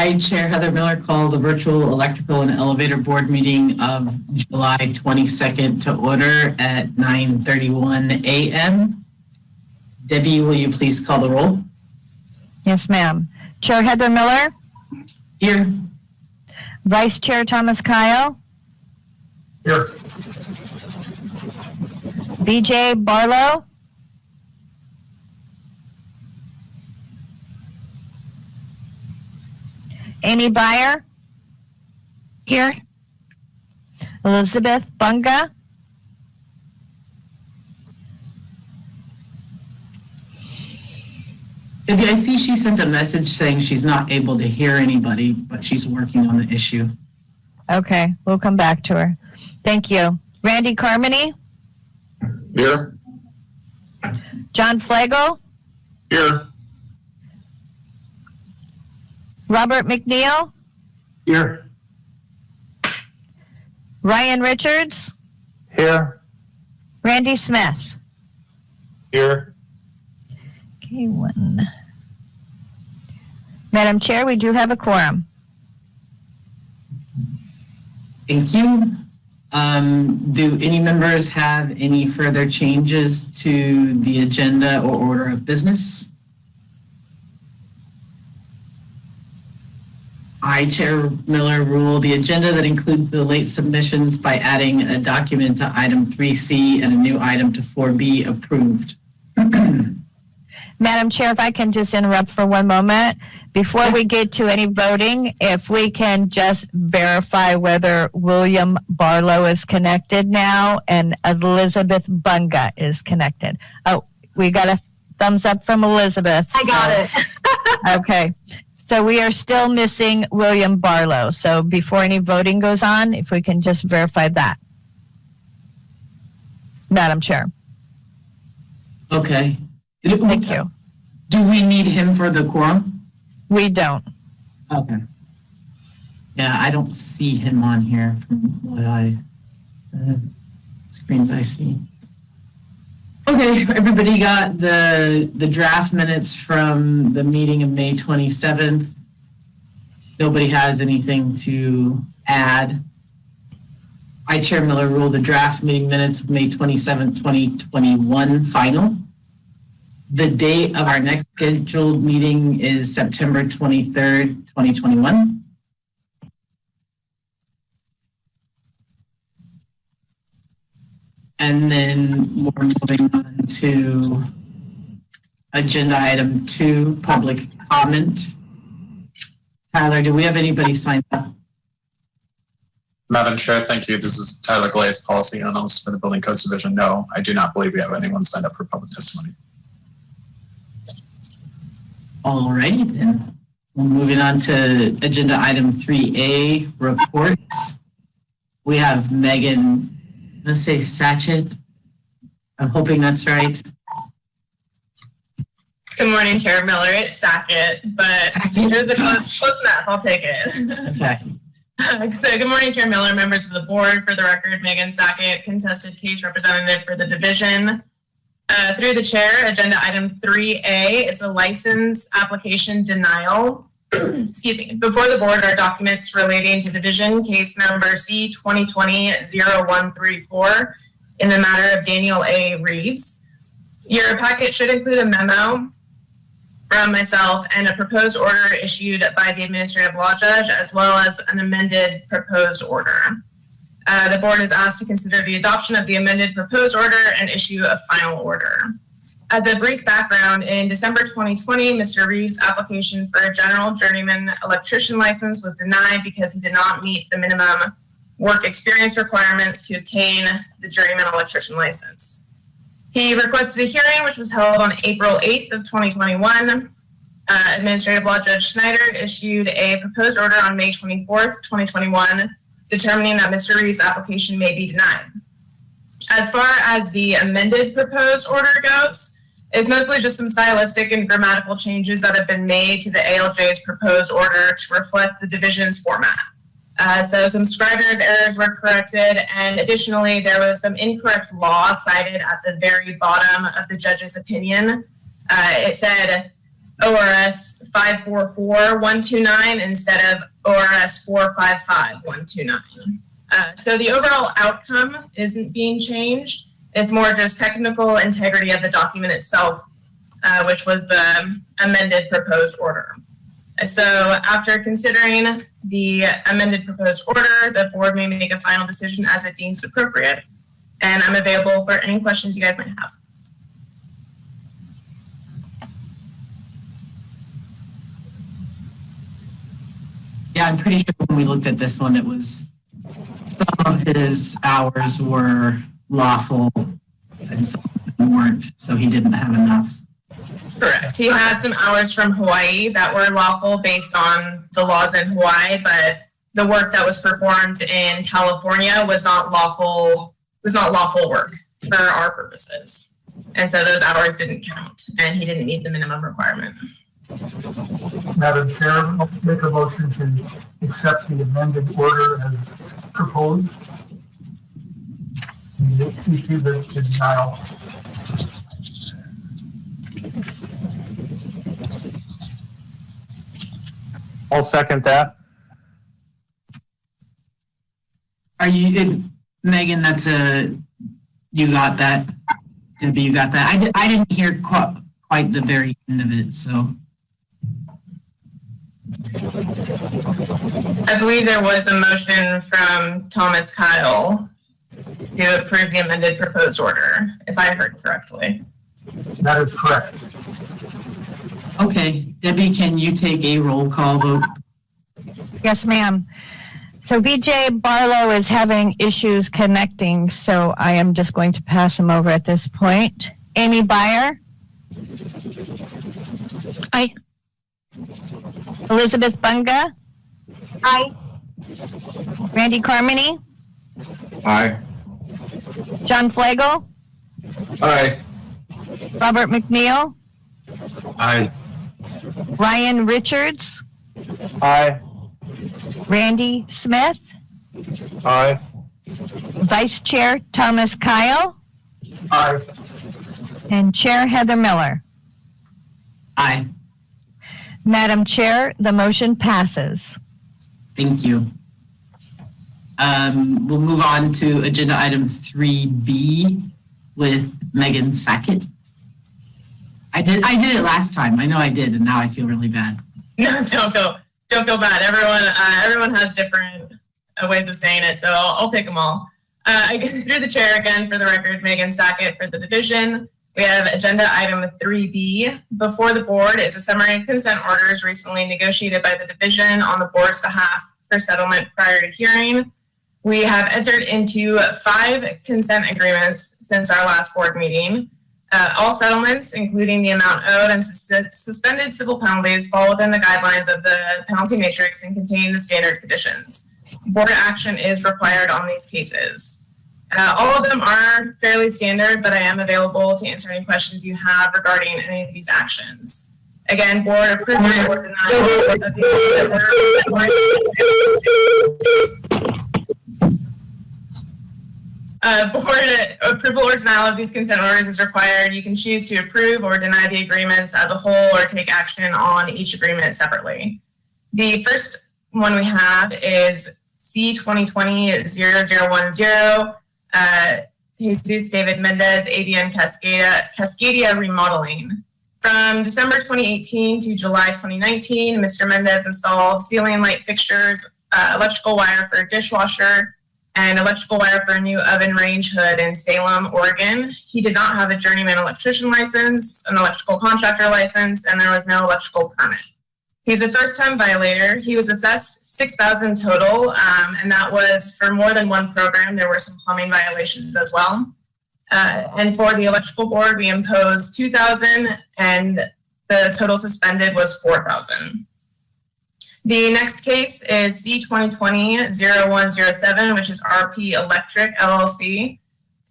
I, Chair Heather Miller, call the virtual electrical and elevator board meeting of July 22nd to order at 9:31 a.m. Debbie, will you please call the roll? Yes, ma'am. Chair Heather Miller? Here. Vice Chair Thomas Kyle? Here. BJ Barlow? Amy Byer? Here. Elizabeth Bunga? Debbie, I see she sent a message saying she's not able to hear anybody, but she's working on the issue. Okay, we'll come back to her. Thank you. Randy Carmody? Here. John Flagel? Here. Robert McNeil? Here. Ryan Richards? Here. Randy Smith? Here. Okay, one. Madam Chair, we do have a quorum. Thank you. Do any members have any further changes to the agenda or order of business? I, Chair Miller, rule the agenda that includes the late submissions by adding a document to item 3C and a new item to 4B approved. Madam Chair, if I can just interrupt for one moment. Before we get to any voting, if we can just verify whether William Barlow is connected now and Elizabeth Bunga is connected. Oh, we got a thumbs up from Elizabeth. I got it. Okay. So we are still missing William Barlow. So before any voting goes on, if we can just verify that. Madam Chair. Okay. Thank you. Do we need him for the quorum? We don't. Okay. Yeah, I don't see him on here from what screens I see. Okay, everybody got the draft minutes from the meeting of May 27th. Nobody has anything to add. I, Chair Miller, rule the draft meeting minutes of May 27th, 2021 final. The date of our next scheduled meeting is September 23rd, 2021. And then we're moving on to agenda item 2, public comment. Tyler, do we have anybody signed up? Madam Chair, thank you. This is Tyler Glaze, Policy Analyst for the Building Codes Division. No, I do not believe we have anyone signed up for public testimony. Alrighty then. We're moving on to agenda item 3A, reports. We have Megan, let's say Sachet. I'm hoping that's right. Good morning, Chair Miller. It's Sachet, but there's a close math. I'll take it. Okay. So good morning, Chair Miller, members of the board. For the record, Megan Sachet, contested case representative for the division. Through the chair, agenda item 3A is a license application denial. Excuse me. Before the board are documents relating to division case number C 2020-0134 in the matter of Daniel A. Reeves. Your packet should include a memo from myself and a proposed order issued by the administrative law judge, as well as an amended proposed order. The board is asked to consider the adoption of the amended proposed order and issue a final order. As a brief background, in December 2020, Mr. Reeves' application for a general journeyman electrician license was denied because he did not meet the minimum work experience requirements to obtain the journeyman electrician license. He requested a hearing, which was held on April 8th of 2021. Administrative Law Judge Schneider issued a proposed order on May 24th, 2021, determining that Mr. Reeves' application may be denied. As far as the amended proposed order goes, it's mostly just some stylistic and grammatical changes that have been made to the ALJ's proposed order to reflect the division's format. So some scrivener's errors were corrected, and additionally, there was some incorrect law cited at the very bottom of the judge's opinion. It said, ORS 544129 instead of ORS 455129. So the overall outcome isn't being changed. It's more just technical integrity of the document itself, which was the amended proposed order. So after considering the amended proposed order, the board may make a final decision as it deems appropriate. And I'm available for any questions you guys might have. Yeah, I'm pretty sure when we looked at this one, it was some of his hours were lawful and some of them weren't, so he didn't have enough. Correct. He had some hours from Hawaii that were lawful based on the laws in Hawaii, but the work that was performed in California was not lawful work for our purposes. And so those hours didn't count, and he didn't meet the minimum requirement. Madam Chair, I'll make a motion to accept the amended order as proposed. Issue the denial. I'll second that. Are you, Megan, you got that? Debbie, you got that? I didn't hear quite the very end of it, so. I believe there was a motion from Thomas Kyle to approve the amended proposed order, if I heard correctly. That is correct. Okay, Debbie, can you take a roll call vote? Yes, ma'am. So VJ Barlow is having issues connecting, so I am just going to pass him over at this point. Amy Byer? Aye. Elizabeth Bunga? Aye. Randy Carmody? Aye. John Flagel? Aye. Robert McNeil? Aye. Ryan Richards? Aye. Randy Smith? Aye. Vice Chair Thomas Kyle? Aye. And Chair Heather Miller? Aye. Madam Chair, the motion passes. Thank you. We'll move on to agenda item 3B with Megan Sachet. I did it last time. I know I did, and now I feel really bad. No, don't feel bad. Everyone has different ways of saying it, so I'll take them all. Through the chair again, for the record, Megan Sachet for the division. We have agenda item 3B. Before the board is a summary of consent orders recently negotiated by the division on the board's behalf for settlement prior to hearing. We have entered into 5 consent agreements since our last board meeting. All settlements, including the amount owed and suspended civil penalties, fall within the guidelines of the penalty matrix and contain the standard conditions. Board action is required on these cases. All of them are fairly standard, but I am available to answer any questions you have regarding any of these actions. Again, board approval or denial of these board approval or denial of these consent orders is required. You can choose to approve or deny the agreements as a whole or take action on each agreement separately. The first one we have is C2020-0010, Jesus David Mendez, ABN Cascadia Remodeling. From December 2018 to July 2019, Mr. Mendez installed ceiling light fixtures, electrical wire for a dishwasher, and electrical wire for a new oven range hood in Salem, Oregon. He did not have a journeyman electrician license, an electrical contractor license, and there was no electrical permit. He's a first-time violator. He was assessed $6,000 total, and that was for more than one program. There were some plumbing violations as well. And for the electrical board, we imposed $2,000, and the total suspended was $4,000. The next case is C2020-0107, which is RP Electric LLC.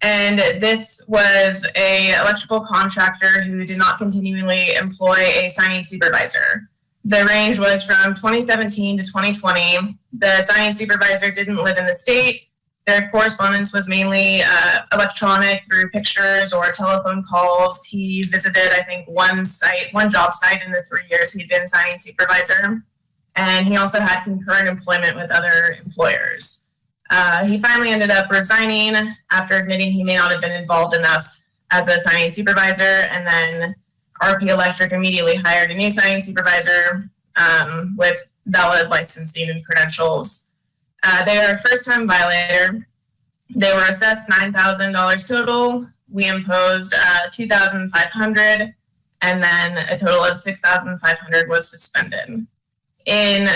And this was an electrical contractor who did not continually employ a signing supervisor. The range was from 2017 to 2020. The signing supervisor didn't live in the state, Their correspondence was mainly electronic through pictures or telephone calls. He visited, I think, one job site in the 3 years he'd been signing supervisor. And he also had concurrent employment with other employers. He finally ended up resigning after admitting he may not have been involved enough as a signing supervisor. And then RP Electric immediately hired a new signing supervisor with valid licensing and credentials. They are a first-time violator. They were assessed $9,000 total. We imposed $2,500, and then a total of $6,500 was suspended. In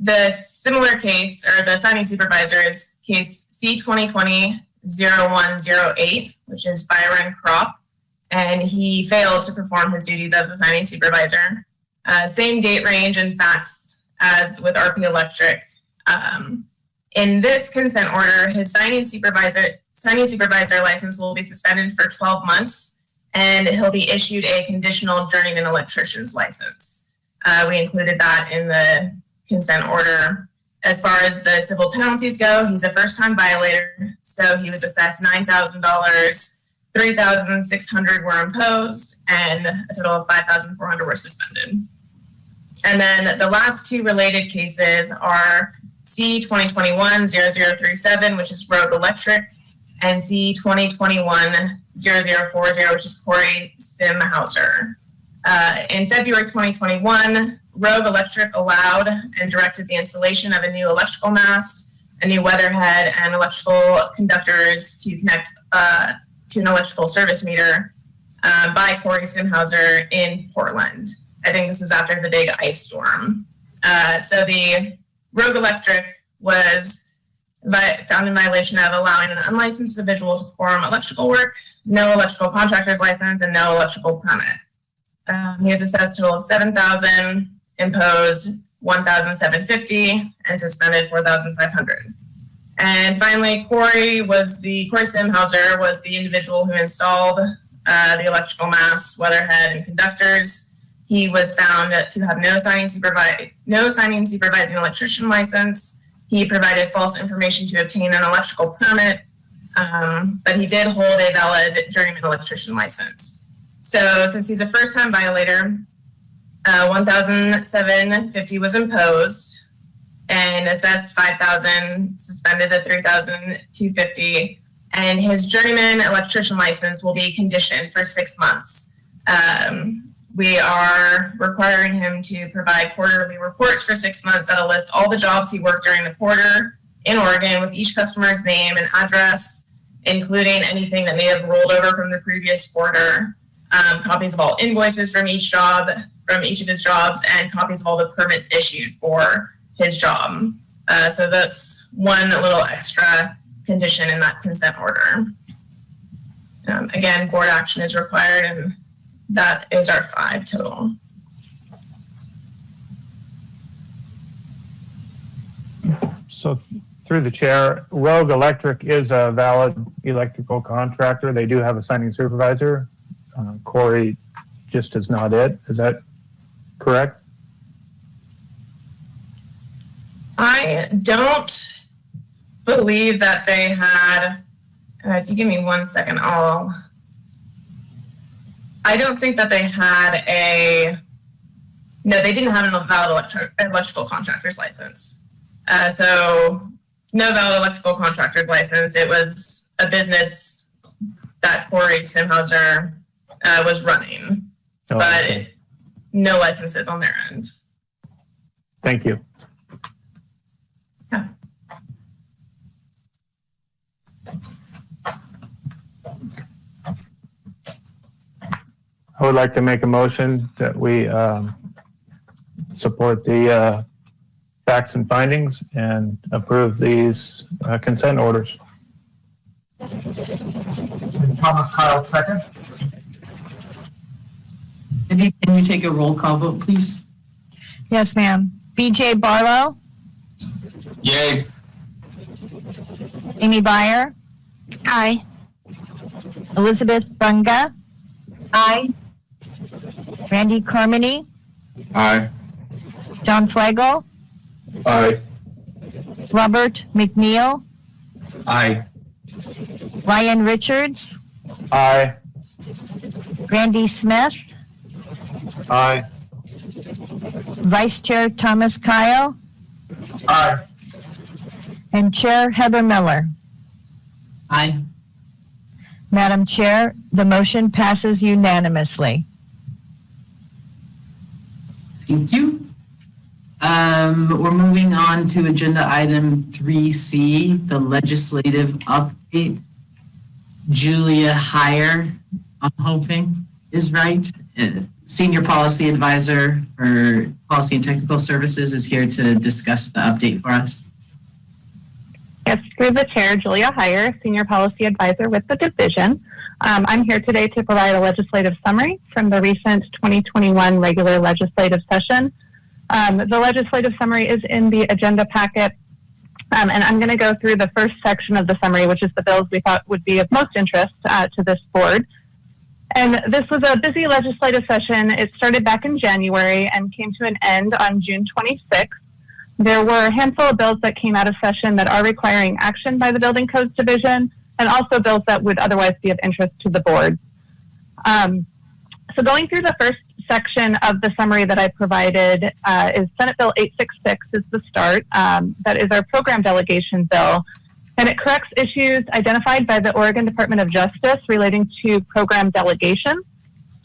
the similar case, or the signing supervisor's case C-2020-0108, which is Byron Kropp, and he failed to perform his duties as a signing supervisor. Same date range and facts as with RP Electric. In this consent order, his signing supervisor license will be suspended for 12 months, and he'll be issued a conditional journeyman electrician's license. We included that in the consent order. As far as the civil penalties go, he's a first-time violator, so he was assessed $9,000, $3,600 were imposed, and a total of $5,400 were suspended. And then the last two related cases are C-2021-0037, which is Rogue Electric, and C-2021-0040, which is Corey Simhauser. In February 2021, Rogue Electric allowed and directed the installation of a new electrical mast, a new weatherhead, and electrical conductors to connect to an electrical service meter by Corey Simhauser in Portland. I think this was after the big ice storm. So the Rogue Electric was found in violation of allowing an unlicensed individual to perform electrical work, no electrical contractor's license, and no electrical permit. He was assessed a total of $7,000, imposed $1,750, and suspended $4,500. And finally, Corey Simhauser was the individual who installed the electrical masts, weatherhead, and conductors. He was found to have no signing supervising electrician license. He provided false information to obtain an electrical permit, but he did hold a valid journeyman electrician license. So since he's a first-time violator, $1,750 was imposed, and assessed $5,000, suspended at $3,250, and his journeyman electrician license will be conditioned for 6 months. We are requiring him to provide quarterly reports for 6 months that'll list all the jobs he worked during the quarter in Oregon with each customer's name and address, including anything that may have rolled over from the previous quarter, copies of all invoices from each of his jobs, and copies of all the permits issued for his job. So that's one little extra condition in that consent order. Again, board action is required, and that is our 5 total. So through the chair, Rogue Electric is a valid electrical contractor. They do have a signing supervisor. Corey just is not it. Is that correct? I don't believe that they had, if you give me 1 second, I don't think that they had no, they didn't have a valid electrical contractor's license. So no valid electrical contractor's license. It was a business that Corey Simhauser was running, but no licenses on their end. Thank you. Yeah. I would like to make a motion that we support the facts and findings and approve these consent orders. And Thomas Kyle, second. Can you take a roll call vote, please? Yes, ma'am. BJ Barlow, Yay. Amy Byer, Aye. Elizabeth Bunga, Aye. Randy Carmody, Aye. John Flagel, Aye. Robert McNeil, Aye. Ryan Richards, Aye. Randy Smith, Aye. Vice Chair Thomas Kyle, Aye. and Chair Heather Miller. Aye. Madam Chair, the motion passes unanimously. Thank you. We're moving on to agenda item 3C, the legislative update. Julia Hier, I'm hoping is right. Senior Policy Advisor for Policy and Technical Services is here to discuss the update for us. Yes, through the chair, Julia Hier, Senior Policy Advisor with the division. I'm here today to provide a legislative summary from the recent 2021 regular legislative session. The legislative summary is in the agenda packet, and I'm going to go through the first section of the summary, which is the bills we thought would be of most interest to this board. And this was a busy legislative session. It started back in January and came to an end on June 26th. There were a handful of bills that came out of session that are requiring action by the Building Codes Division, and also bills that would otherwise be of interest to the board. So going through the first section of the summary that I provided is Senate Bill 866 is the start. That is our program delegation bill, and it corrects issues identified by the Oregon Department of Justice relating to program delegation.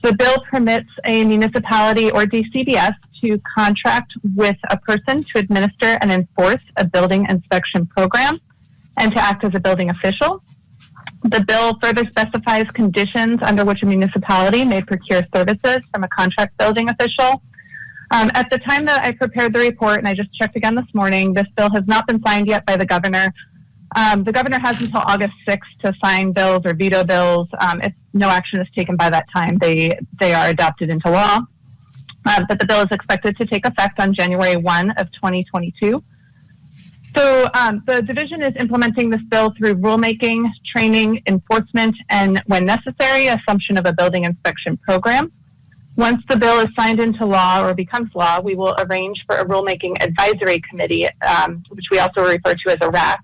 The bill permits a municipality or DCBS to contract with a person to administer and enforce a building inspection program and to act as a building official. The bill further specifies conditions under which a municipality may procure services from a contract building official. At the time that I prepared the report, and I just checked again this morning, this bill has not been signed yet by the governor. The governor has until August 6th to sign bills or veto bills. If no action is taken by that time, they are adopted into law. But the bill is expected to take effect on January 1 of 2022. So the division is implementing this bill through rulemaking, training, enforcement, and when necessary, assumption of a building inspection program. Once the bill is signed into law or becomes law, we will arrange for a rulemaking advisory committee, which we also refer to as a RAC.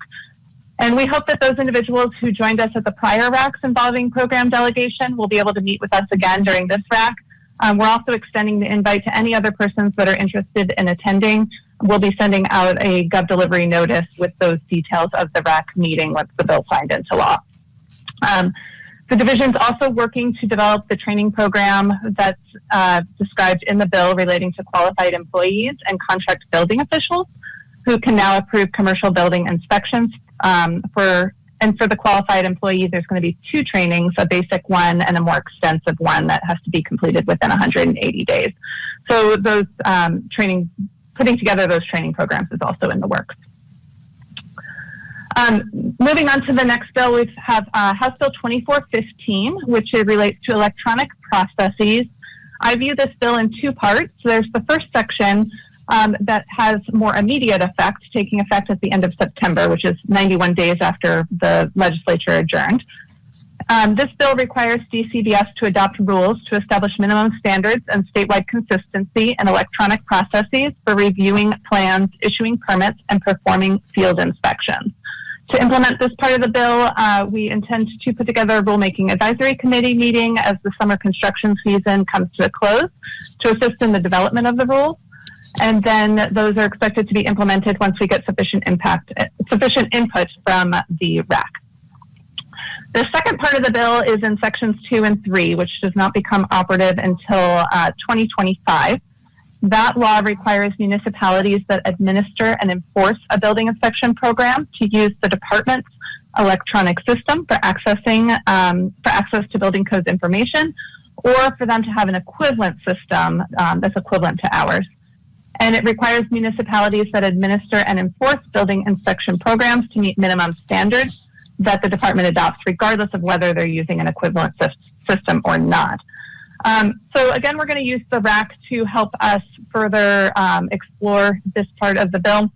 And we hope that those individuals who joined us at the prior RACs involving program delegation will be able to meet with us again during this RAC. We're also extending the invite to any other persons that are interested in attending. We'll be sending out a Gov delivery notice with those details of the RAC meeting once the bill signed into law. The division's also working to develop the training program that's described in the bill relating to qualified employees and contract building officials who can now approve commercial building inspections. For the qualified employees, there's going to be 2 trainings, a basic one and a more extensive one that has to be completed within 180 days. So those putting together those training programs is also in the works. Moving on to the next bill, we have House Bill 2415, which relates to electronic processes. I view this bill in 2 parts. There's the first section that has more immediate effect, taking effect at the end of September, which is 91 days after the legislature adjourned. This bill requires DCBS to adopt rules to establish minimum standards and statewide consistency in electronic processes for reviewing plans, issuing permits, and performing field inspections. To implement this part of the bill, we intend to put together a rulemaking advisory committee meeting as the summer construction season comes to a close to assist in the development of the rules. And then those are expected to be implemented once we get sufficient input from the RAC. The second part of the bill is in sections 2 and 3, which does not become operative until 2025. That law requires municipalities that administer and enforce a building inspection program to use the department's electronic system for access to building codes information, or for them to have an equivalent system that's equivalent to ours. And it requires municipalities that administer and enforce building inspection programs to meet minimum standards that the department adopts, regardless of whether they're using an equivalent system or not. So again, we're going to use the RAC to help us further explore this part of the bill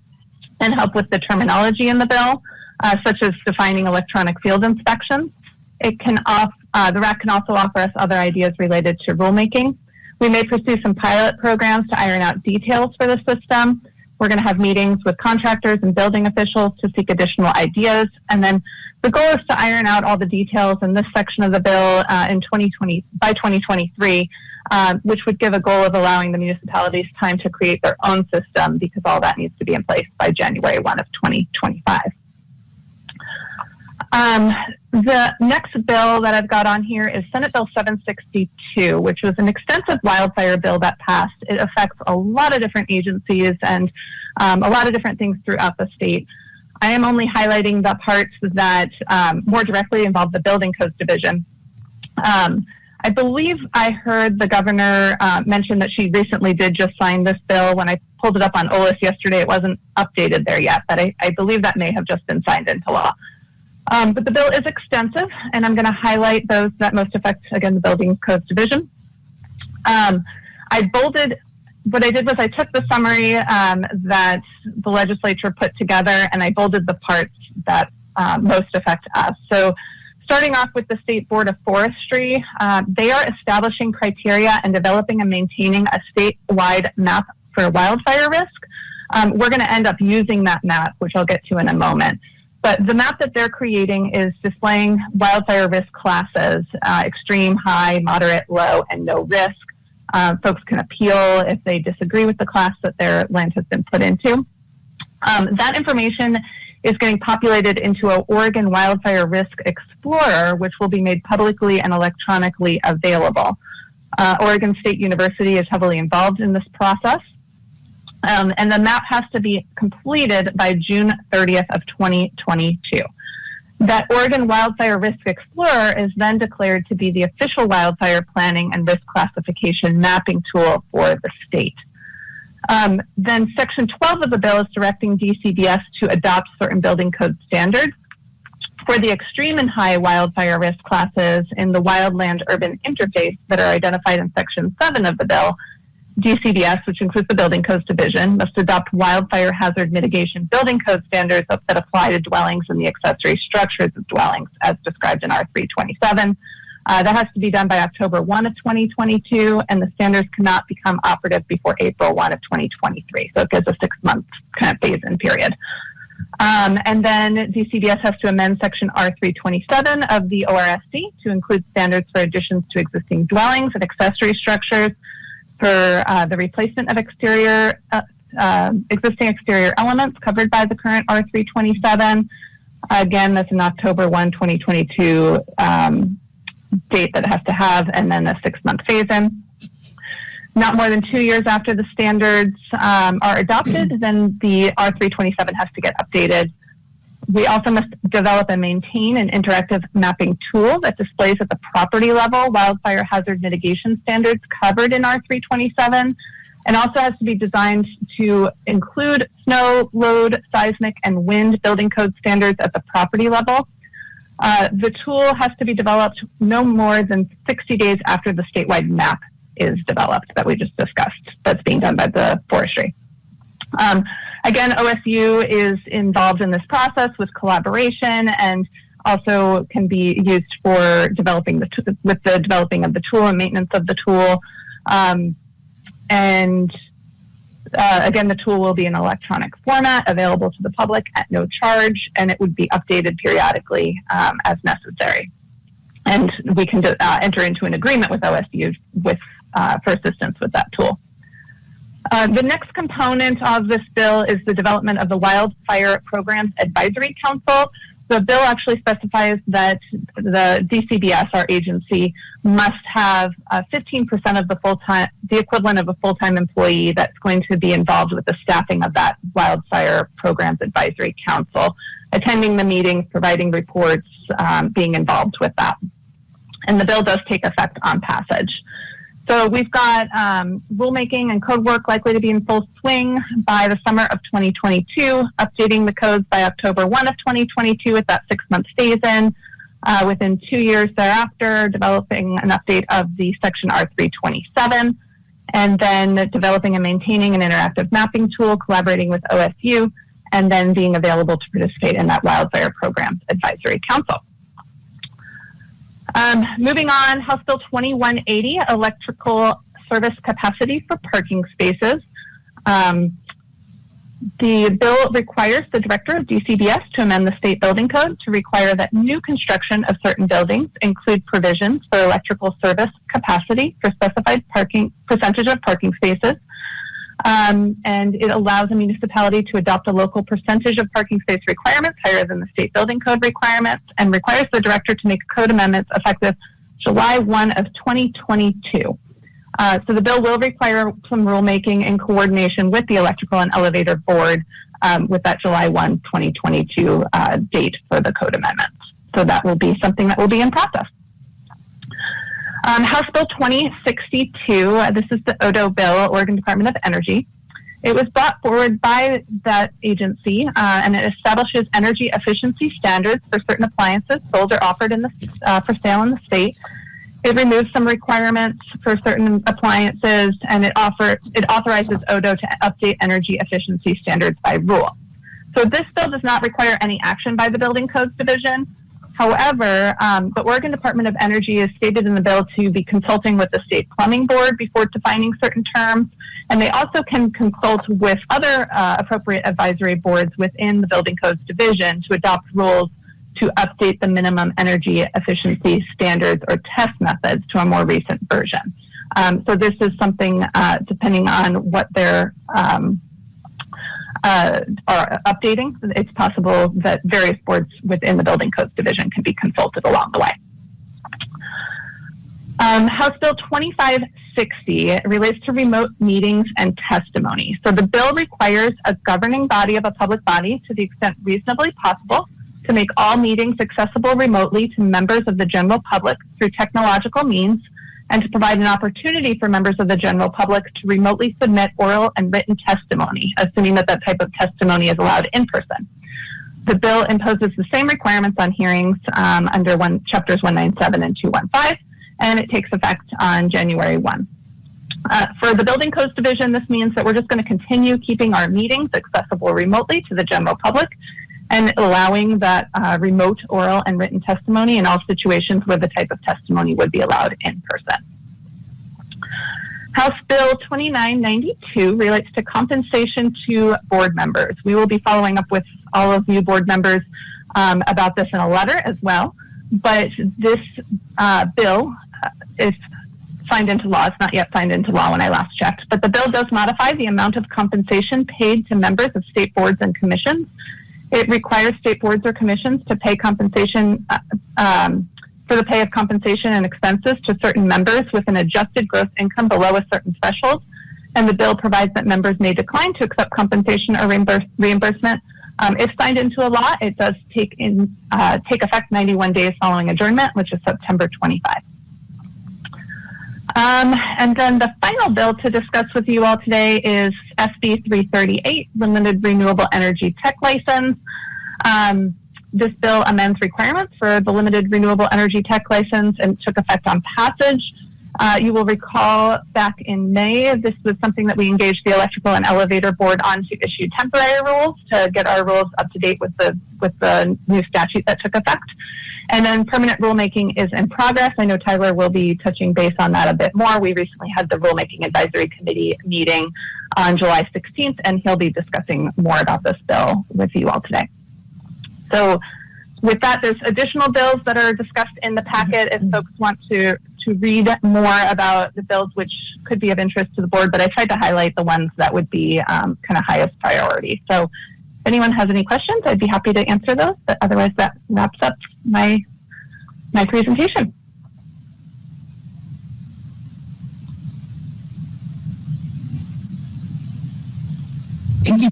and help with the terminology in the bill, such as defining electronic field inspections. The RAC can also offer us other ideas related to rulemaking. We may pursue some pilot programs to iron out details for the system. We're going to have meetings with contractors and building officials to seek additional ideas. And then the goal is to iron out all the details in this section of the bill by 2023, which would give a goal of allowing the municipalities time to create their own system, because all that needs to be in place by January 1 of 2025. The next bill that I've got on here is Senate Bill 762, which was an extensive wildfire bill that passed. It affects a lot of different agencies and a lot of different things throughout the state. I am only highlighting the parts that more directly involve the Building Codes Division. I believe I heard the governor mention that she recently did just sign this bill. When I pulled it up on OLIS yesterday, it wasn't updated there yet, but I believe that may have just been signed into law. But the bill is extensive, and I'm going to highlight those that most affect, again, the Building Codes Division. What I did was I took the summary that the legislature put together, and I bolded the parts that most affect us. So starting off with the State Board of Forestry, they are establishing criteria and developing and maintaining a statewide map for wildfire risk. We're going to end up using that map, which I'll get to in a moment. But the map that they're creating is displaying wildfire risk classes, extreme, high, moderate, low, and no risk. Folks can appeal if they disagree with the class that their land has been put into. That information is getting populated into an Oregon Wildfire Risk Explorer, which will be made publicly and electronically available. Oregon State University is heavily involved in this process. And the map has to be completed by June 30th of 2022. That Oregon Wildfire Risk Explorer is then declared to be the official wildfire planning and risk classification mapping tool for the state. Then Section 12 of the bill is directing DCBS to adopt certain building code standards for the extreme and high wildfire risk classes in the wildland-urban interface that are identified in Section 7 of the bill. DCBS, which includes the Building Codes Division, must adopt wildfire hazard mitigation building code standards that apply to dwellings and the accessory structures of dwellings, as described in R327. That has to be done by October 1 of 2022, and the standards cannot become operative before April 1 of 2023. So it gives a 6-month kind of phase-in period. And then DCBS has to amend Section R327 of the ORSC to include standards for additions to existing dwellings and accessory structures, for the replacement of existing exterior elements covered by the current R327. Again, that's an October 1, 2022 date that it has to have, and then a 6-month phase-in. Not more than 2 years after the standards are adopted, then the R327 has to get updated. We also must develop and maintain an interactive mapping tool that displays at the property level wildfire hazard mitigation standards covered in R327, and also has to be designed to include snow, load, seismic, and wind building code standards at the property level. The tool has to be developed no more than 60 days after the statewide map is developed that we just discussed. That's being done by the forestry. Again, OSU is involved in this process with collaboration, and also can be used for developing with the developing of the tool and maintenance of the tool. Again, the tool will be in electronic format, available to the public at no charge, and it would be updated periodically as necessary. And we can enter into an agreement with OSU for assistance with that tool. The next component of this bill is the development of the Wildfire Programs Advisory Council. The bill actually specifies that the DCBS, our agency, must have 15% of the equivalent of a full-time employee that's going to be involved with the staffing of that Wildfire Programs Advisory Council, attending the meetings, providing reports, being involved with that. And the bill does take effect on passage. So we've got rulemaking and code work likely to be in full swing by the summer of 2022, updating the codes by October 1 of 2022 with that 6-month phase-in. Within 2 years thereafter, developing an update of the Section R327, and then developing and maintaining an interactive mapping tool, collaborating with OSU, and then being available to participate in that Wildfire Programs Advisory Council. Moving on, House Bill 2180, electrical service capacity for parking spaces. The bill requires the director of DCBS to amend the state building code to require that new construction of certain buildings include provisions for electrical service capacity for specified percentage of parking spaces. And it allows a municipality to adopt a local percentage of parking space requirements higher than the state building code requirements, and requires the director to make code amendments effective July 1 of 2022. So the bill will require some rulemaking in coordination with the Electrical and Elevator Board with that July 1, 2022 date for the code amendments. So that will be something that will be in process. House Bill 2062, this is the ODO bill, Oregon Department of Energy. It was brought forward by that agency, and it establishes energy efficiency standards for certain appliances sold or offered in the, for sale in the state. It removes some requirements for certain appliances, and it authorizes ODO to update energy efficiency standards by rule. So this bill does not require any action by the Building Codes Division. However, the Oregon Department of Energy is stated in the bill to be consulting with the State Plumbing Board before defining certain terms, and they also can consult with other appropriate advisory boards within the Building Codes Division to adopt rules to update the minimum energy efficiency standards or test methods to a more recent version. So this is something, depending on what they're are updating, it's possible that various boards within the Building Codes Division can be consulted along the way. House Bill 2560 relates to remote meetings and testimony. So the bill requires a governing body of a public body, to the extent reasonably possible, to make all meetings accessible remotely to members of the general public through technological means, and to provide an opportunity for members of the general public to remotely submit oral and written testimony, assuming that that type of testimony is allowed in person. The bill imposes the same requirements on hearings under chapters 197 and 215, and it takes effect on January 1. For the Building Codes Division, this means that we're just going to continue keeping our meetings accessible remotely to the general public, and allowing that remote oral and written testimony in all situations where the type of testimony would be allowed in person. House Bill 2992 relates to compensation to board members. We will be following up with all of you board members about this in a letter as well, but this bill is signed into law. It's not yet signed into law when I last checked, but the bill does modify the amount of compensation paid to members of state boards and commissions. It requires state boards or commissions to pay compensation for the pay of compensation and expenses to certain members with an adjusted gross income below a certain threshold. And the bill provides that members may decline to accept compensation or reimbursement. If signed into a law, it does take effect 91 days following adjournment, which is September 25. And then the final bill to discuss with you all today is SB 338, Limited Renewable Energy Tech License. This bill amends requirements for the Limited Renewable Energy Tech License and took effect on passage. You will recall back in May, this was something that we engaged the Electrical and Elevator Board on to issue temporary rules to get our rules up to date with the new statute that took effect. And then permanent rulemaking is in progress. I know Tyler will be touching base on that a bit more. We recently had the Rulemaking Advisory Committee meeting on July 16th, and he'll be discussing more about this bill with you all today. So with that, there's additional bills that are discussed in the packet if folks want to read more about the bills which could be of interest to the board, but I tried to highlight the ones that would be kind of highest priority. So if anyone has any questions, I'd be happy to answer those, but otherwise that wraps up my presentation. Thank you.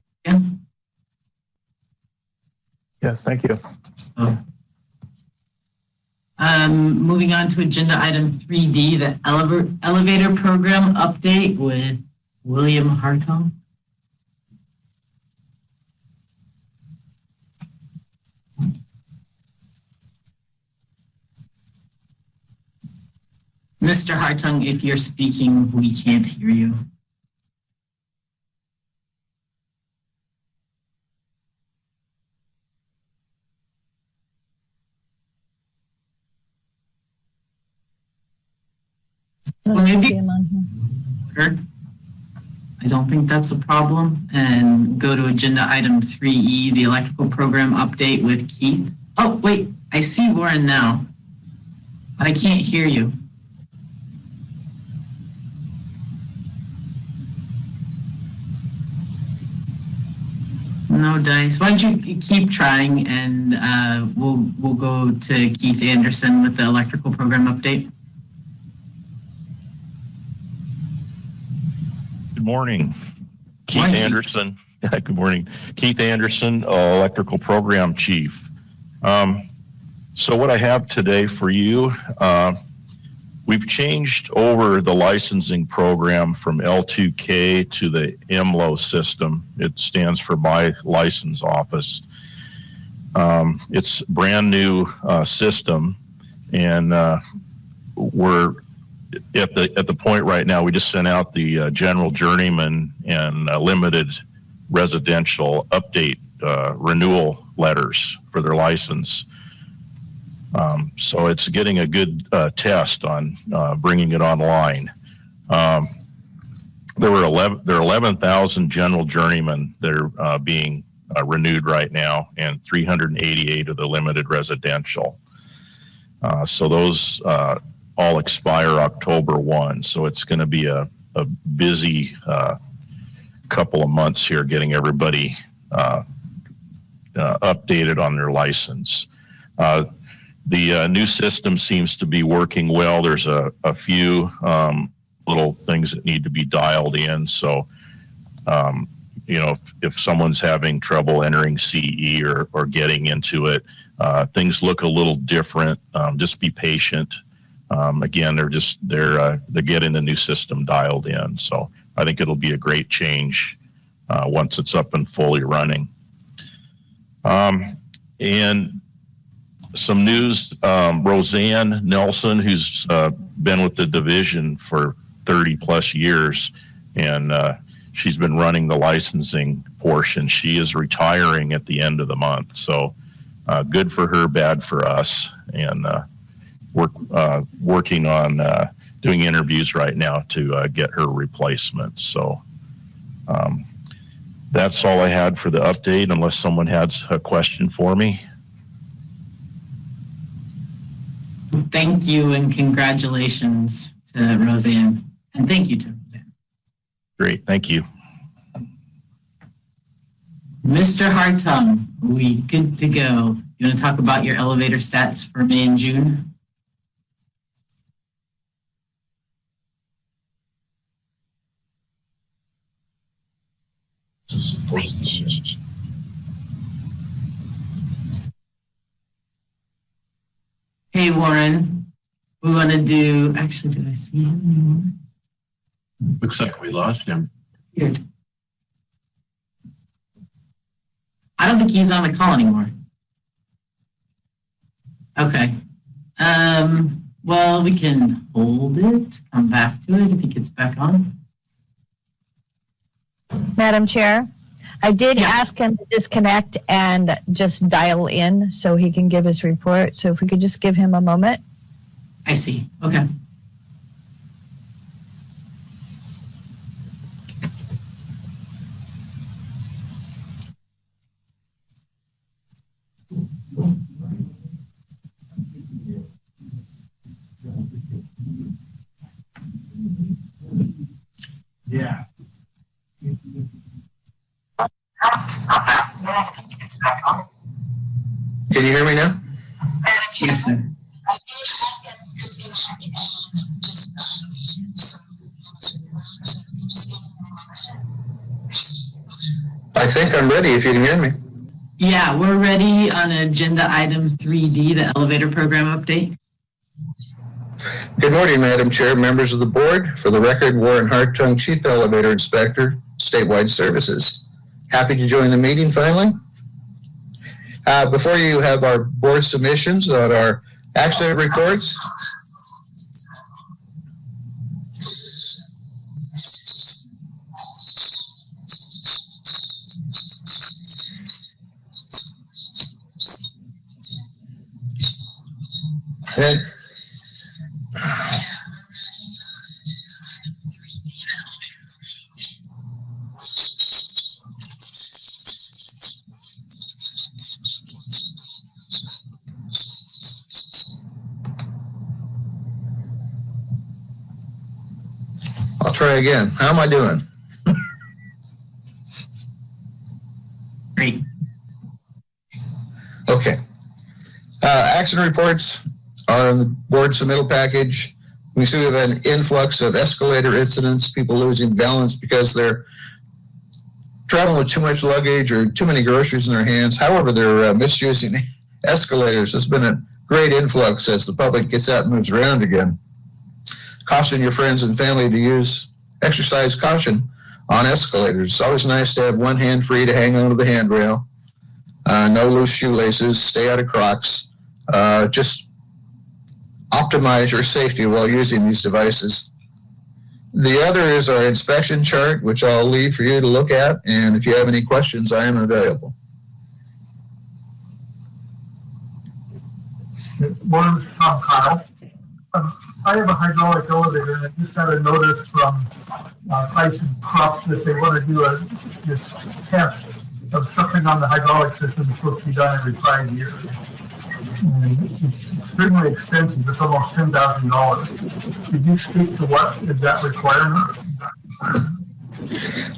Yes, thank you. Moving on to agenda item 3D, the elevator program update with William Hartung. Mr. Hartung, if you're speaking, we can't hear you. Well, maybe I don't think that's a problem. And go to agenda item 3E, the electrical program update with Keith. Oh, wait, I see Warren now. But I can't hear you. No dice. Why don't you keep trying, and we'll go to Keith Anderson with the electrical program update. Good morning, Keith Anderson. Good morning, Keith Anderson, electrical program chief. So what I have today for you, we've changed over the licensing program from L2K to the MLO system. It stands for My License Office. It's a brand new system, and we're at the point right now. We just sent out the general journeyman and limited residential update renewal letters for their license. So it's getting a good test on bringing it online. There are 11,000 general journeymen that are being renewed right now, and 388 of the limited residential. So those all expire October 1. So it's going to be a busy couple of months here getting everybody updated on their license. The new system seems to be working well. There's a few little things that need to be dialed in. So, you know, if someone's having trouble entering CE or getting into it, things look a little different. Just be patient. Again, they're getting the new system dialed in. So I think it'll be a great change once it's up and fully running. And some news, Roseanne Nelson, who's been with the division for 30 plus years, and she's been running the licensing portion. She is retiring at the end of the month. So good for her, bad for us. And working on doing interviews right now to get her replacement. So that's all I had for the update, unless someone has a question for me. Thank you and congratulations to Roseanne. And thank you to Roseanne. Great, thank you. Mr. Hartung, we good to go? You want to talk about your elevator stats for May and June? Hey, Warren, we want to do, actually, did I see him anymore? Looks like we lost him. Weird. I don't think he's on the call anymore. Okay. Well, we can hold it, come back to it if he gets back on. Madam Chair, I did ask him to disconnect and just dial in so he can give his report. So if we could just give him a moment. I see. Okay. Yeah. Can you hear me now? Yes, sir. I think I'm ready if you can hear me. Yeah, we're ready on agenda item 3D, the elevator program update. Good morning, Madam Chair, members of the board. For the record, Warren Hartung, Chief Elevator Inspector, Statewide Services. Happy to join the meeting finally. Before you have our board submissions on our accident reports. And try again. How am I doing? Great. Okay. Action reports are in the board submittal package. We see we have an influx of escalator incidents, people losing balance because they're traveling with too much luggage or too many groceries in their hands. However, they're misusing escalators. There's been a great influx as the public gets out and moves around again. Caution your friends and family to exercise caution on escalators. It's always nice to have one hand free to hang onto the handrail. No loose shoelaces, stay out of Crocs. Just optimize your safety while using these devices. The other is our inspection chart, which I'll leave for you to look at. And if you have any questions, I am available. Morning, Tom Kyle. I have a hydraulic elevator, and I just got a notice from Ice and Crop that they want to do this test of something on the hydraulic system that's supposed to be done every 5 years. And it's extremely expensive. It's almost $10,000. Could you speak to what is that requirement?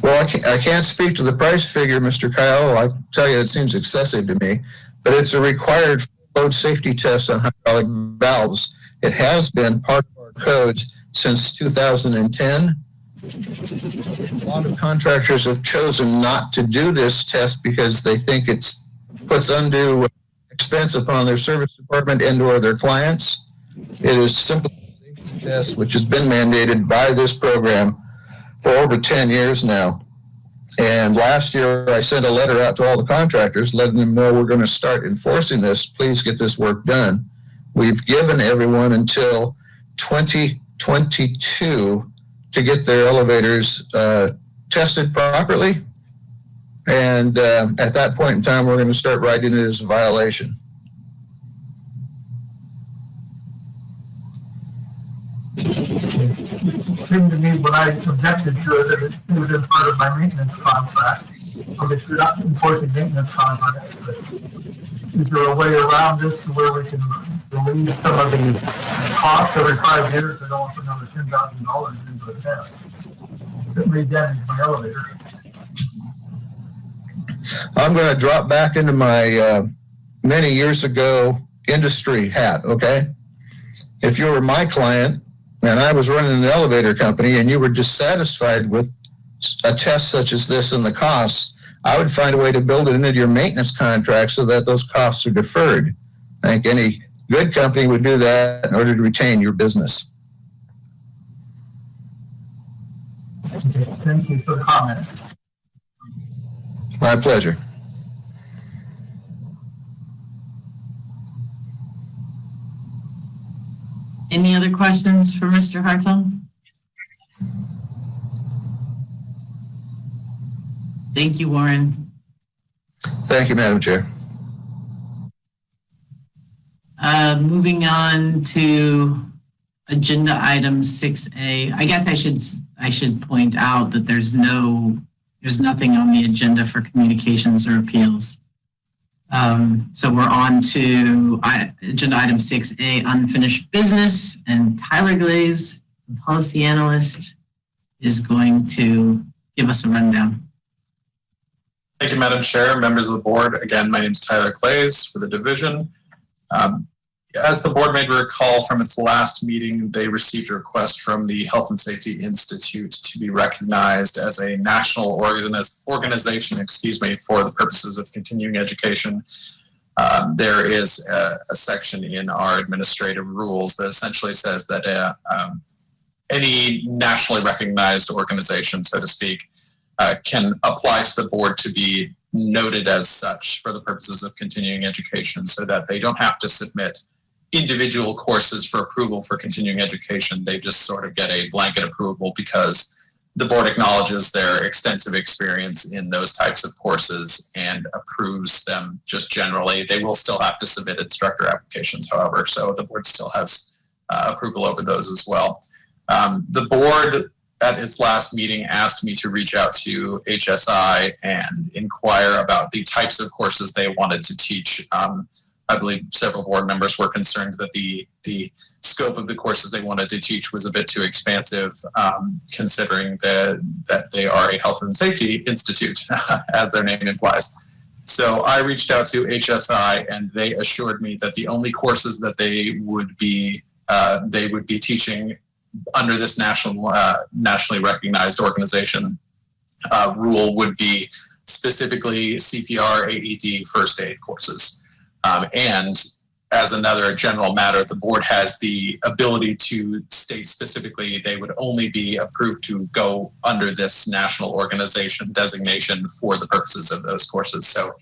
Well, I can't speak to the price figure, Mr. Kyle. I tell you, it seems excessive to me, but it's a required load safety test on hydraulic valves. It has been part of our codes since 2010. A lot of contractors have chosen not to do this test because they think it puts undue expense upon their service department and or their clients. It is simply a safety test which has been mandated by this program for over 10 years now. And last year I sent a letter out to all the contractors letting them know we're going to start enforcing this. Please get this work done. We've given everyone until 2022 to get their elevators tested properly. And at that point in time, we're going to start writing it as a violation. It seemed to me when I objected to it that it was in part of my maintenance contract. Obviously, we're not enforcing maintenance contracts, but is there a way around this to where we can relieve some of the costs every 5 years? I don't want to put another $10,000 into a test. It may damage my elevator. I'm going to drop back into my many years ago industry hat, okay? If you were my client and I was running an elevator company and you were dissatisfied with a test such as this and the costs, I would find a way to build it into your maintenance contract so that those costs are deferred. I think any good company would do that in order to retain your business. Okay, thank you for the comment. My pleasure. Any other questions for Mr. Hartung? Thank you, Warren. Thank you, Madam Chair. Moving on to agenda item 6A. I guess I should point out that there's nothing on the agenda for communications or appeals. So we're on to agenda item 6A, unfinished business, and Tyler Glaze, the policy analyst, is going to give us a rundown. Thank you, Madam Chair, members of the board. Again, my name is Tyler Glaze for the division. As the board may recall from its last meeting, they received a request from the Health and Safety Institute to be recognized as a national organization, for the purposes of continuing education. There is a section in our administrative rules that essentially says that any nationally recognized organization, so to speak, can apply to the board to be noted as such for the purposes of continuing education, so that they don't have to submit individual courses for approval for continuing education. They just sort of get a blanket approval because the board acknowledges their extensive experience in those types of courses and approves them just generally. They will still have to submit instructor applications, however, so the board still has approval over those as well. The board at its last meeting asked me to reach out to HSI and inquire about the types of courses they wanted to teach. I believe several board members were concerned that the scope of the courses they wanted to teach was a bit too expansive, considering that they are a health and safety institute, as their name implies. So I reached out to HSI, and they assured me that the only courses that they would be teaching under this nationally recognized organization rule would be specifically CPR, AED, first aid courses. And as another general matter, the board has the ability to state specifically they would only be approved to go under this national organization designation for the purposes of those courses. So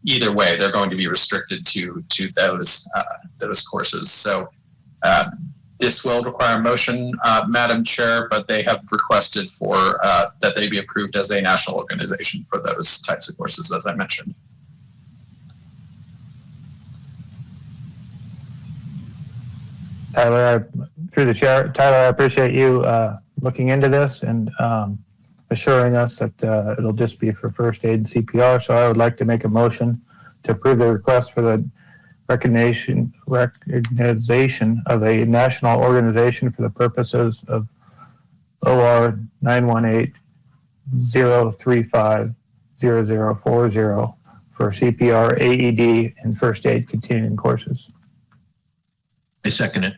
either way, they're going to be restricted to those courses. So this will require a motion, Madam Chair, but they have requested for that they be approved as a national organization for those types of courses, as I mentioned. Tyler, through the chair, Tyler, I appreciate you looking into this and assuring us that it'll just be for first aid and CPR. So I would like to make a motion to approve the request for the recognition of a national organization for the purposes of OR 918-035-0040 for CPR, AED, and first aid continuing courses. I second it.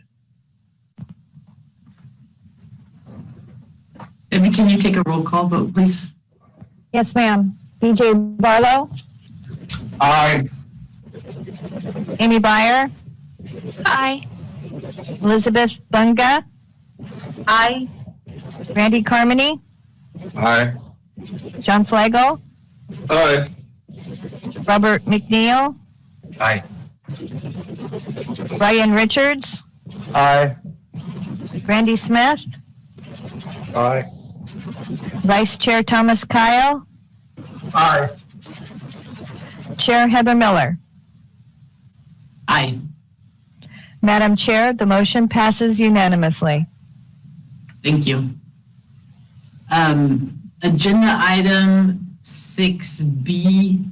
Debbie, can you take a roll call vote, please? Yes, ma'am. BJ Barlow? Aye. Amy Byer? Aye. Elizabeth Bunga? Aye. Randy Carmody? Aye. John Flagel? Aye. Robert McNeil? Aye. Ryan Richards? Aye. Randy Smith? Aye. Vice Chair Thomas Kyle? Aye. Chair Heather Miller? Aye. Madam Chair, the motion passes unanimously. Thank you. Agenda item 6B.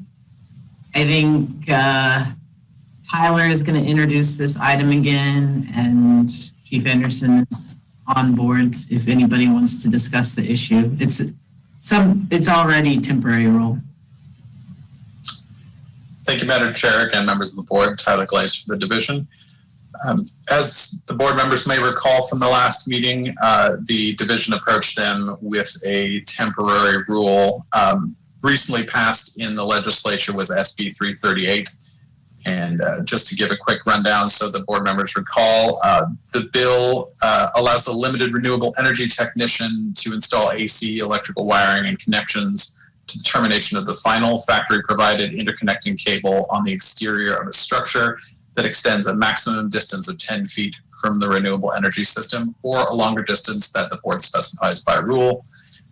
I think Tyler is going to introduce this item again, and Chief Anderson is on board if anybody wants to discuss the issue. It's already temporary rule. Thank you, Madam Chair. Again, members of the board, Tyler Glaze for the division. As the board members may recall from the last meeting, the division approached them with a temporary rule. Recently passed in the legislature was SB 338. And just to give a quick rundown so the board members recall, the bill allows a limited renewable energy technician to install AC, electrical wiring, and connections to the termination of the final factory-provided interconnecting cable on the exterior of a structure that extends a maximum distance of 10 feet from the renewable energy system, or a longer distance that the board specifies by rule,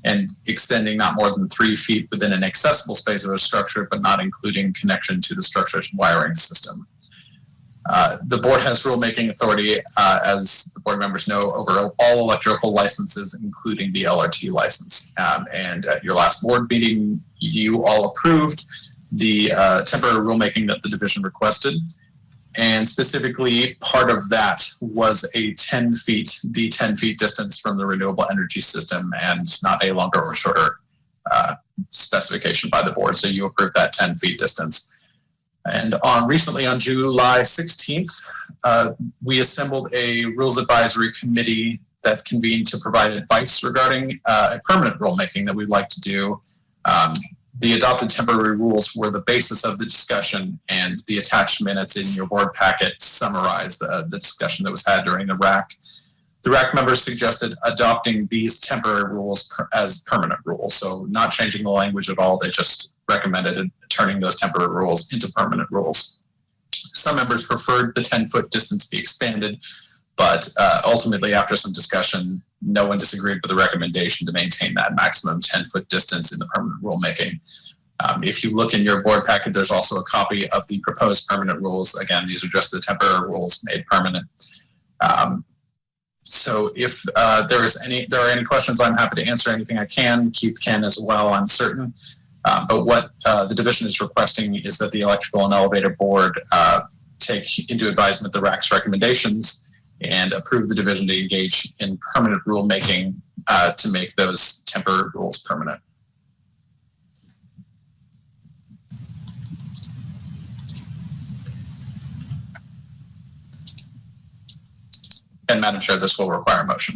and extending not more than 3 feet within an accessible space of a structure, but not including connection to the structure's wiring system. The board has rulemaking authority, as the board members know, over all electrical licenses, including the LRT license. And at your last board meeting, you all approved the temporary rulemaking that the division requested. And specifically, part of that was the 10 feet distance from the renewable energy system, and not a longer or shorter specification by the board. So you approved that 10 feet distance. And recently on July 16th, we assembled a rules advisory committee that convened to provide advice regarding a permanent rulemaking that we'd like to do. The adopted temporary rules were the basis of the discussion, and the attached minutes in your board packet summarize the discussion that was had during the RAC. The RAC members suggested adopting these temporary rules as permanent rules, so not changing the language at all. They just recommended turning those temporary rules into permanent rules. Some members preferred the 10-foot distance be expanded, but ultimately, after some discussion, no one disagreed with the recommendation to maintain that maximum 10-foot distance in the permanent rulemaking. If you look in your board packet, there's also a copy of the proposed permanent rules. Again, these are just the temporary rules made permanent. So if there are any questions, I'm happy to answer anything I can. Keith can as well, I'm certain. But what the division is requesting is that the electrical and elevator board take into advisement the RAC's recommendations and approve the division to engage in permanent rulemaking to make those temporary rules permanent. And Madam Chair, this will require a motion.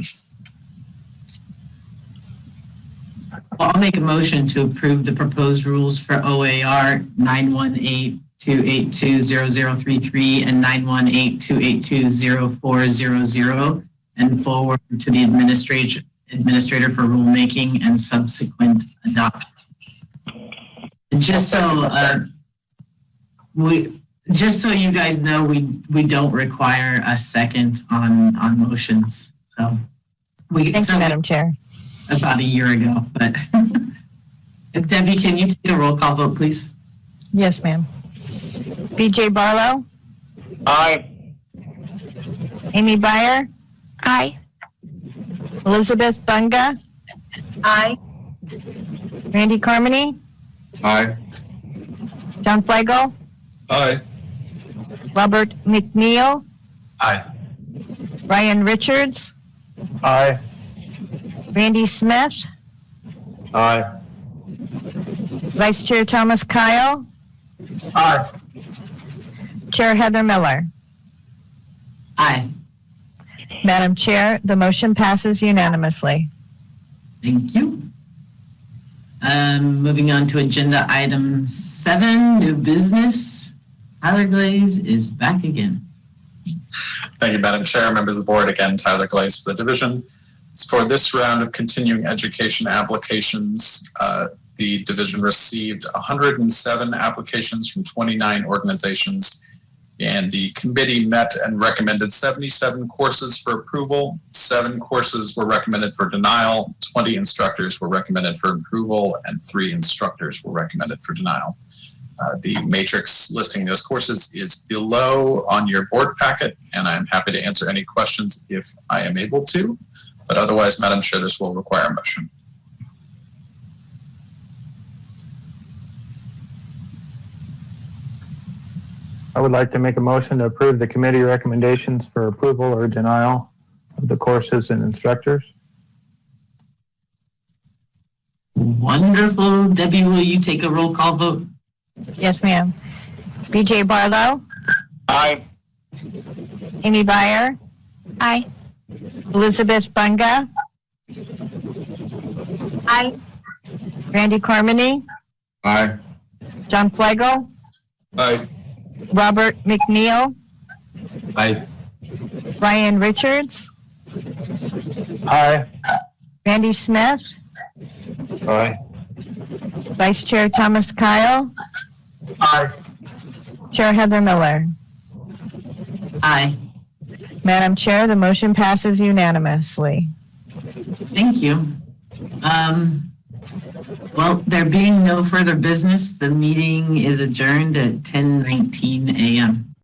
I'll make a motion to approve the proposed rules for OAR 918-282-0033 and 918-282-0400 and forward to the administrator for rulemaking and subsequent adoption. Just so you guys know, we don't require a second on motions. So Thank you, Madam Chair. About a year ago, but Debbie, can you take a roll call vote, please? Yes, ma'am. BJ Barlow? Aye. Amy Byer? Aye. Elizabeth Bunga? Aye. Randy Carmody? Aye. John Flegel? Aye. Robert McNeil? Aye. Ryan Richards? Aye. Randy Smith? Aye. Vice Chair Thomas Kyle? Aye. Chair Heather Miller? Aye. Madam Chair, the motion passes unanimously. Thank you. Moving on to agenda item 7, new business. Tyler Glaze is back again. Thank you, Madam Chair, members of the board. Again, Tyler Glaze for the division. For this round of continuing education applications, the division received 107 applications from 29 organizations, and the committee met and recommended 77 courses for approval. 7 courses were recommended for denial, 20 instructors were recommended for approval, and 3 instructors were recommended for denial. The matrix listing those courses is below on your board packet, and I'm happy to answer any questions if I am able to. But otherwise, Madam Chair, this will require a motion. I would like to make a motion to approve the committee recommendations for approval or denial of the courses and instructors. Wonderful. Debbie, will you take a roll call vote? Yes, ma'am. BJ Barlow? Aye. Amy Byer? Aye. Elizabeth Bunga? Aye. Randy Carmody? Aye. John Flegel? Aye. Robert McNeil? Aye. Ryan Richards? Aye. Randy Smith? Aye. Vice Chair Thomas Kyle? Aye. Chair Heather Miller? Aye. Madam Chair, the motion passes unanimously. Thank you. Well, there being no further business, the meeting is adjourned at 10:19 a.m.